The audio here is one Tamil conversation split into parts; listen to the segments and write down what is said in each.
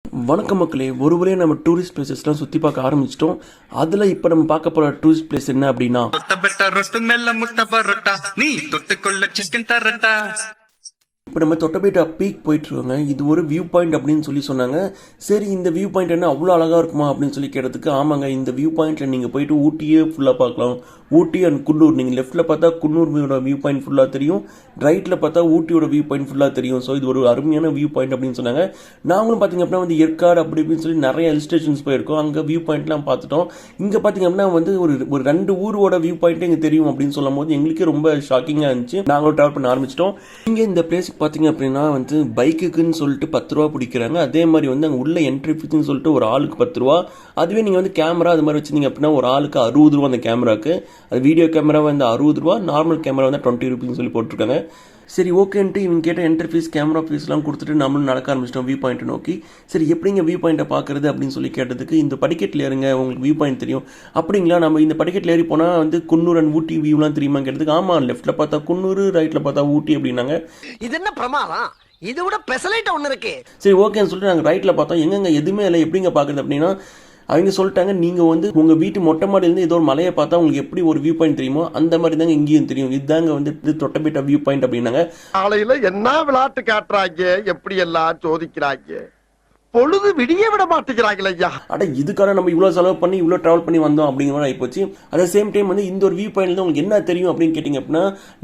வணக்கம் மக்களே, ஒரு வழியா நம்ம டூரிஸ்ட் பிளேசஸ்லாம் சுற்றி பார்க்க ஆரம்பிச்சிட்டோம். அதில் இப்போ நம்ம பார்க்க போகிற டூரிஸ்ட் பிளேஸ் என்ன அப்படின்னா, இப்போ நம்ம தொட்டபெட்டா பீக் போயிட்டுருக்கோங்க. இது ஒரு வியூ பாயிண்ட் அப்படின்னு சொன்னாங்க. சரி, இந்த வியூ பாயிண்ட் என்ன அவ்வளோ அழகாக இருக்குமா அப்படின்னு சொல்லி கேட்டதுக்கு, ஆமாங்க, இந்த வியூ பாயிண்ட்டில் நீங்கள் போயிட்டு ஊட்டியே ஃபுல்லாக பார்க்கலாம். ஊட்டி அண்ட் குன்னூர், நீங்கள் லெஃப்ட்டில் பார்த்தா குன்னூரோட வியூ பாயிண்ட் ஃபுல்லாக தெரியும், ரைட்டில் பார்த்தா ஊட்டியோட வியூ பாயிண்ட் ஃபுல்லாக தெரியும். ஸோ இது ஒரு அருமையான வியூ பாயிண்ட் அப்படின்னு சொன்னாங்க. நாங்களும் பார்த்தீங்க அப்படின்னா வந்து ஏற்காடு அப்படி இப்படின்னு சொல்லி நிறைய ஹில் ஸ்டேஷன்ஸ் போயிருக்கோம். அங்கே வியூ பாயிண்ட்லாம் பார்த்துட்டோம். இங்கே பார்த்தீங்க அப்படின்னா வந்து ஒரு 2 ஊரோட வியூ பாயிண்ட்டே எங்களுக்கு தெரியும் அப்படின்னு சொல்லும் போது எங்களுக்கே ரொம்ப ஷாக்கிங்காக இருந்துச்சு. நாங்களும் ட்ராவல் பண்ண ஆரம்பிச்சிட்டோம். இங்கே இந்த பிளேஸ் பார்த்தீங்க அப்படின்னா வந்து பைக்குக்குன்னு சொல்லிட்டு 10 ரூபா பிடிக்கிறாங்க. அதே மாதிரி வந்து அங்கே உள்ள என்ட்ரி ஃபீஸ்ன்னு சொல்லிட்டு ஒரு ஆளுக்கு 10 ரூபா. அதுவே நீங்கள் வந்து கேமரா அது மாதிரி வச்சிருந்தீங்க அப்படின்னா ஒரு ஆளுக்கு 60 ரூபா அந்த கேமராக்கு. அது வீடியோ கேமரா வந்து 60 ரூபா, நார்மல் கேமரா வந்து 20 ரூபீஸ்னு சொல்லி போட்டிருக்காங்க. சரி, ஓகேன்ட்டு இவங்க கேட்ட என்ட்ரி ஃபீஸ் கேமரா ஃபீஸ்லாம் கொடுத்துட்டு நம்மளும் நடக்க ஆரம்பிச்சிட்டோம் வியூ பாயிண்ட்டை நோக்கி. சரி, எப்படிங்க வியூ பாயிண்ட்டை பார்க்குறது அப்படின்னு சொல்லி கேட்டதுக்கு, இந்த படிக்கட்டில் ஏறுங்க, உங்களுக்கு வியூ பாயிண்ட் தெரியும். அப்படிங்களா, நம்ம இந்த படிக்கட்டில் ஏறி போனால் வந்து குன்னூர் அண்ட் ஊட்டி வியூலாம் தெரியுமா கேட்டதுக்கு, ஆமாம், லெஃப்ட்டில் பார்த்தா குன்னூர், ரைட்டில் பார்த்தா ஊட்டி அப்படின்னாங்க. இது என்ன பிரமாதம், இது விட பெசலைட் ஒன்று இருக்கு. சரி, ஓகேன்னு சொல்லிட்டு நாங்கள் ரைட்டில் பார்த்தோம். எங்கங்க எதுவுமே இல்லை, எப்படிங்க பார்க்குறது அப்படின்னா, அவங்க சொல்லிட்டாங்க, நீங்கள் வந்து உங்கள் வீட்டு மொட்டை மாடியிலேருந்து ஏதோ ஒரு மலையை பார்த்தா உங்களுக்கு எப்படி ஒரு வியூ பாயிண்ட் தெரியுமோ அந்த மாதிரி தாங்க இங்கேயும் தெரியும். இதுதாங்க வந்து தொட்டபெட்டா வியூ பாயிண்ட் அப்படின்னாங்க. காலையில என்ன விளையாட்டு காட்டுறாங்க, எப்படி எல்லாம் சோதிக்கிறாங்க, பொழுது விடிய விட மாட்டேங்கிறாங்களே ஐயா. அட, இதுக்காக நம்ம இவ்வளோ செலவு பண்ணி இவ்வளோ ட்ராவல் பண்ணி வந்தோம் அப்படிங்கிற மாதிரி ஆகிப்போச்சு. அட் சேம் டைம் வந்து இந்த ஒரு வியூ பாயிண்ட்ல உங்களுக்கு என்ன தெரியும் அப்படின்னு கேட்டிங்க அப்படின்னா,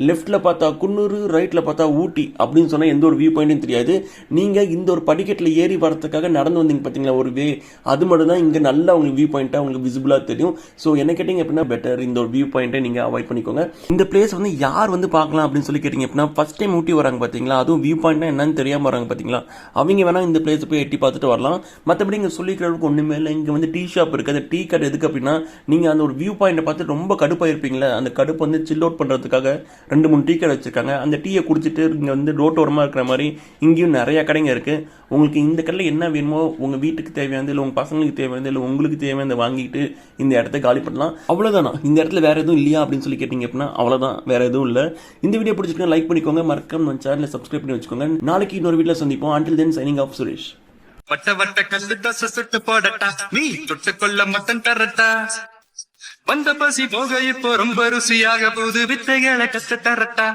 லெஃப்ட்டில் பார்த்தா குன்னூர், ரைட்டில் பார்த்தா ஊட்டி அப்படின்னு சொன்னால் எந்த ஒரு வியூ பாயிண்ட்டும் தெரியாது. நீங்கள் இந்த ஒரு படிக்கட்டில் ஏறி வரதுக்காக நடந்து வந்தீங்க பார்த்தீங்களா ஒரு வே, அது மட்டும் தான் இங்கே நல்லா உங்களுக்கு வியூ பாயிண்ட்டாக உங்களுக்கு விசிபிளாக தெரியும். ஸோ என்ன கேட்டிங்க அப்படின்னா பெட்டர் இந்த ஒரு வியூ பாயிண்ட்டை நீங்கள் அவாய்ட் பண்ணிக்கோங்க. இந்த பிளேஸ் வந்து யார் வந்து பார்க்கலாம் அப்படின்னு சொல்லி கேட்டிங்க அப்படின்னா, ஃபர்ஸ்ட் டைம் ஊட்டி வராங்க பார்த்தீங்களா, அதுவும் வியூ பாயிண்ட்னா என்னன்னு தெரியாமல் வராங்க பார்த்தீங்களா, அவங்க வேணால் இந்த பிளேஸை போய் எட்டி பார்த்துட்டு வரலாம். மற்றபடி இங்கே சொல்லிக்கிறதுக்கு ஒன்றுமே இல்லை. இங்கே வந்து டீ ஷாப் இருக்குது. அந்த டீ கடை எதுக்கு அப்படின்னா, நீங்கள் அந்த ஒரு வியூ பாயிண்ட்டை பார்த்து ரொம்ப கடுப்பாக இருப்பீங்களே, அந்த கடுப்பு வந்து சில் அவுட் பண்ணுறதுக்காக 2-3 டீ கடை வச்சுருக்காங்க. அந்த டீயை குடிச்சிட்டு இங்கே வந்து ரோட்டோரமாக இருக்கிற மாதிரி இங்கேயும் நிறையா கடைங்க இருக்குது. உங்களுக்கு இந்த கடையில் என்ன வேணுமோ, உங்கள் வீட்டுக்கு தேவையானது இல்லை உங்கள் பசங்களுக்கு தேவையானது இல்லை உங்களுக்கு தேவையானதை வாங்கிட்டு இந்த இடத்த காலி பண்ணலாம். அவ்வளோதானா, இந்த இடத்துல வேறு எதுவும் இல்லையா அப்படின்னு சொல்லி கேட்டிங்க அப்படின்னா அவ்வளோதான், வேறு எதுவும் இல்லை. இந்த வீடியோ பிடிச்சிருக்கேன், லைக் பண்ணிக்கோங்க, மறக்காம நம்ம சேனலை சப்ஸ்கிரைப் பண்ணி வச்சுக்கோங்க. நாளைக்கு இன்னொரு வீட்டில் சந்திப்போம். Until then, signing off, Suresh. வட்ட வட்ட கல்லு தோசை சுட்டு போடட்டா, நீ தொட்டுக்கொள்ள மட்டன் தரட்டா, வந்த பசி போக இப்போ ரொம்ப ருசியாக போது வித்தைகளை கத்து தரட்டா.